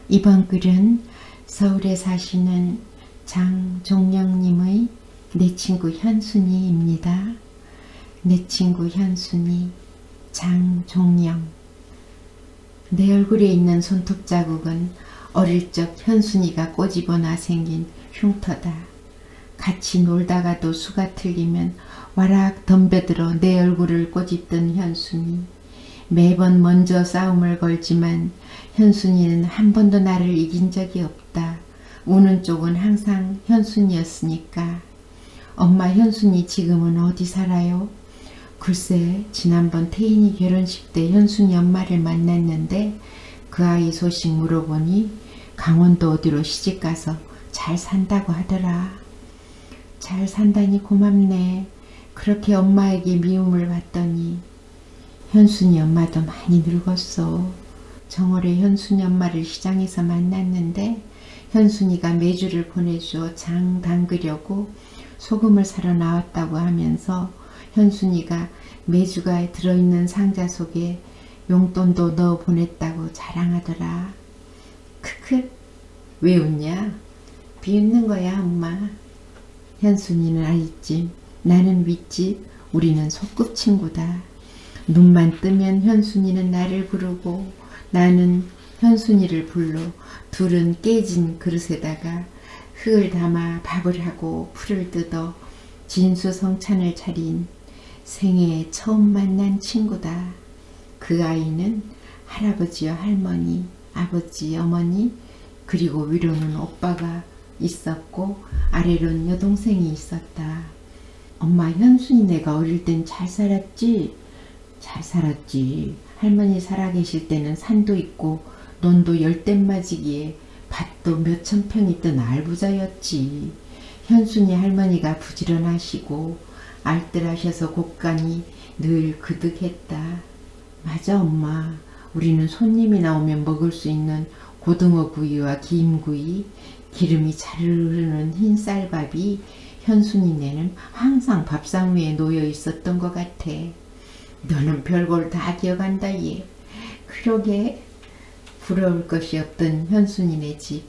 이번 글은 서울에 사시는 장종영님의 내 친구 현순이입니다. 내 친구 현순이, 장종영. 내 얼굴에 있는 손톱 자국은 어릴 적 현순이가 꼬집어놔 생긴 흉터다. 같이 놀다가도 수가 틀리면 와락 덤벼들어 내 얼굴을 꼬집던 현순이. 매번 먼저 싸움을 걸지만 현순이는 한 번도 나를 이긴 적이 없다. 우는 쪽은 항상 현순이였으니까. 엄마, 현순이 지금은 어디 살아요? 글쎄, 지난번 태인이 결혼식 때 현순이 엄마를 만났는데 그 아이 소식 물어보니 강원도 어디로 시집가서 잘 산다고 하더라. 잘 산다니 고맙네. 그렇게 엄마에게 미움을 받더니. 현순이 엄마도 많이 늙었어. 정월에 현순이 엄마를 시장에서 만났는데 현순이가 메주를 보내줘 장 담그려고 소금을 사러 나왔다고 하면서 현순이가 메주가 들어있는 상자 속에 용돈도 넣어 보냈다고 자랑하더라. 크크, 왜 웃냐? 비웃는 거야, 엄마. 현순이는 아랫집, 나는 윗집, 우리는 소꿉친구다. 눈만 뜨면 현순이는 나를 부르고 나는 현순이를 불러 둘은 깨진 그릇에다가 흙을 담아 밥을 하고 풀을 뜯어 진수성찬을 차린 생애에 처음 만난 친구다. 그 아이는 할아버지와 할머니, 아버지, 어머니, 그리고 위로는 오빠가 있었고 아래로는 여동생이 있었다. 엄마, 현순이네가 어릴 땐 잘 살았지? 잘 살았지. 할머니 살아계실 때는 산도 있고 논도 열댓맞이기에 밭도 몇천 평 있던 알부자였지. 현순이 할머니가 부지런하시고 알뜰하셔서 곳간이 늘 그득했다. 맞아, 엄마. 우리는 손님이 나오면 먹을 수 있는 고등어 구이와 김구이, 기름이 잘 흐르는 흰 쌀밥이 현순이네는 항상 밥상 위에 놓여 있었던 것 같아. 너는 별걸 다 기억한다, 얘. 그러게. 부러울 것이 없던 현순이네 집.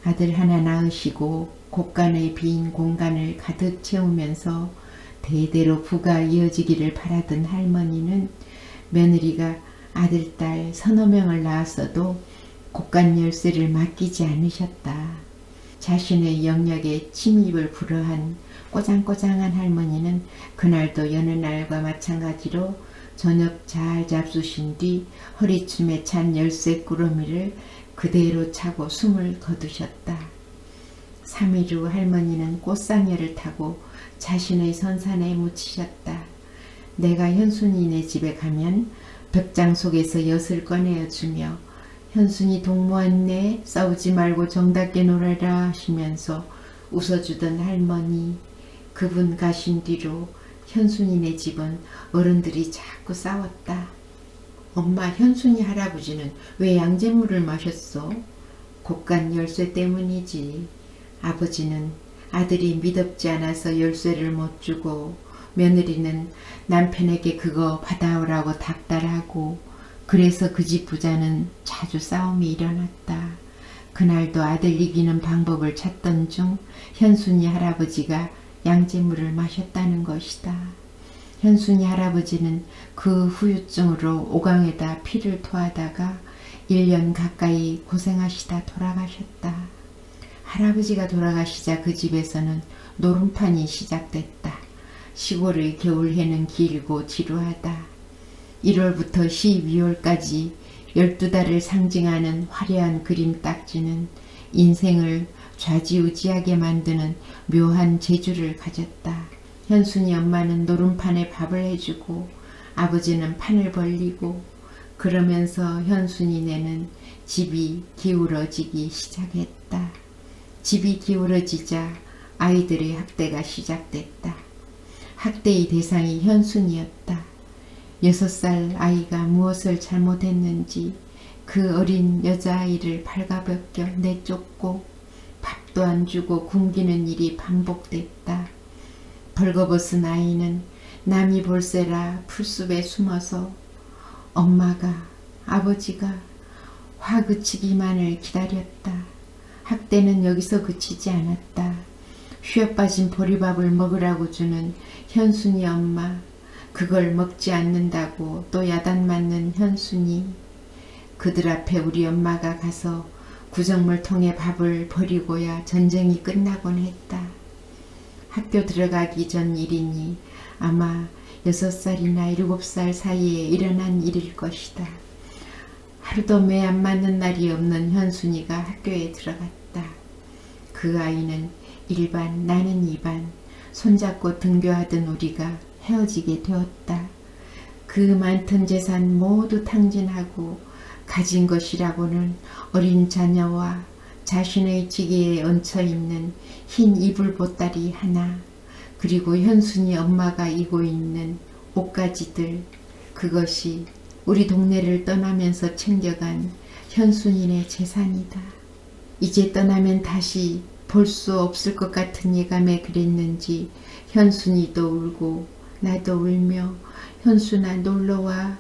아들 하나 낳으시고 곳간의 빈 공간을 가득 채우면서 대대로 부가 이어지기를 바라던 할머니는 며느리가 아들, 딸 서너 명을 낳았어도 곳간 열쇠를 맡기지 않으셨다. 자신의 영역에 침입을 불허한 꼬장꼬장한 할머니는 그날도 여느 날과 마찬가지로 저녁 잘 잡수신 뒤 허리춤에 찬 열쇠 꾸러미를 그대로 차고 숨을 거두셨다. 3일 후 할머니는 꽃상여를 타고 자신의 선산에 묻히셨다. 내가 현순이네 집에 가면 벽장 속에서 엿을 꺼내어주며 현순이 동무왔네, 싸우지 말고 정답게 놀아라 하시면서 웃어주던 할머니. 그분 가신 뒤로 현순이네 집은 어른들이 자꾸 싸웠다. 엄마, 현순이 할아버지는 왜 양잿물을 마셨어? 곳간 열쇠 때문이지. 아버지는 아들이 미덥지 않아서 열쇠를 못 주고 며느리는 남편에게 그거 받아오라고 닥달하고 그래서 그 집 부자는 자주 싸움이 일어났다. 그날도 아들 이기는 방법을 찾던 중 현순이 할아버지가 양잿물을 마셨다는 것이다. 현순이 할아버지는 그 후유증으로 오강에다 피를 토하다가 1년 가까이 고생하시다 돌아가셨다. 할아버지가 돌아가시자 그 집에서는 노름판이 시작됐다. 시골의 겨울해는 길고 지루하다. 1월부터 12월까지 12달을 상징하는 화려한 그림 딱지는 인생을 좌지우지하게 만드는 묘한 재주를 가졌다. 현순이 엄마는 노름판에 밥을 해주고 아버지는 판을 벌리고 그러면서 현순이네는 집이 기울어지기 시작했다. 집이 기울어지자 아이들의 학대가 시작됐다. 학대의 대상이 현순이었다. 6살 아이가 무엇을 잘못했는지 그 어린 여자아이를 발가벗겨 내쫓고 밥도 안 주고 굶기는 일이 반복됐다. 벌거벗은 아이는 남이 볼세라 풀숲에 숨어서 엄마가, 아버지가 화 그치기만을 기다렸다. 학대는 여기서 그치지 않았다. 휘어빠진 보리밥을 먹으라고 주는 현순이 엄마, 그걸 먹지 않는다고 또 야단 맞는 현순이. 그들 앞에 우리 엄마가 가서 구정물통에 밥을 버리고야 전쟁이 끝나곤 했다. 학교 들어가기 전 일이니 아마 6살이나 7살 사이에 일어난 일일 것이다. 하루도 매 안 맞는 날이 없는 현순이가 학교에 들어갔다. 그 아이는 1반, 나는 2반, 손잡고 등교하던 우리가 헤어지게 되었다. 그 많던 재산 모두 탕진하고 가진 것이라고는 어린 자녀와 자신의 지게에 얹혀있는 흰 이불 보따리 하나, 그리고 현순이 엄마가 입고 있는 옷가지들, 그것이 우리 동네를 떠나면서 챙겨간 현순이네 재산이다. 이제 떠나면 다시 볼 수 없을 것 같은 예감에 그랬는지 현순이도 울고 나도 울며 현순아 놀러와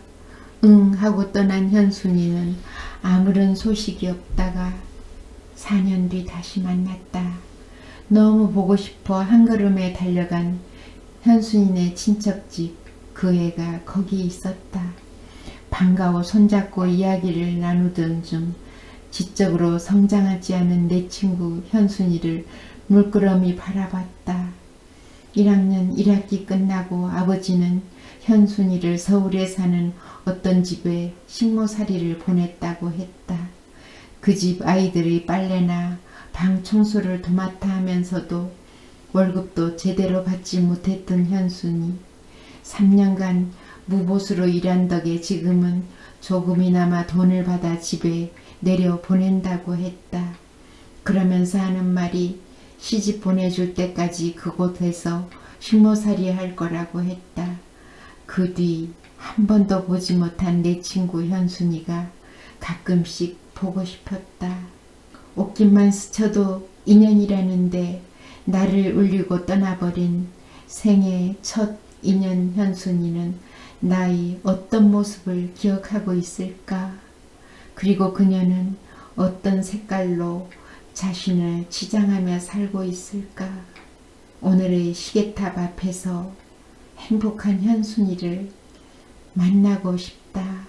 응 하고 떠난 현순이는 아무런 소식이 없다가 4년 뒤 다시 만났다. 너무 보고 싶어 한 걸음에 달려간 현순이네 친척집, 그 애가 거기 있었다. 반가워 손잡고 이야기를 나누던 중 지적으로 성장하지 않은 내 친구 현순이를 물끄러미 바라봤다. 1학년 1학기 끝나고 아버지는 현순이를 서울에 사는 어떤 집에 식모살이를 보냈다고 했다. 그 집 아이들의 빨래나 방 청소를 도맡아 하면서도 월급도 제대로 받지 못했던 현순이 3년간 무보수로 일한 덕에 지금은 조금이나마 돈을 받아 집에 내려 보낸다고 했다. 그러면서 하는 말이 시집 보내줄 때까지 그곳에서 식모살이 할 거라고 했다. 그 뒤 한 번도 보지 못한 내 친구 현순이가 가끔씩 보고 싶었다. 옷깃만 스쳐도 인연이라는데 나를 울리고 떠나버린 생애 첫 인연 현순이는 나의 어떤 모습을 기억하고 있을까? 그리고 그녀는 어떤 색깔로 자신을 치장하며 살고 있을까? 오늘의 시계탑 앞에서 행복한 현순이를 만나고 싶다.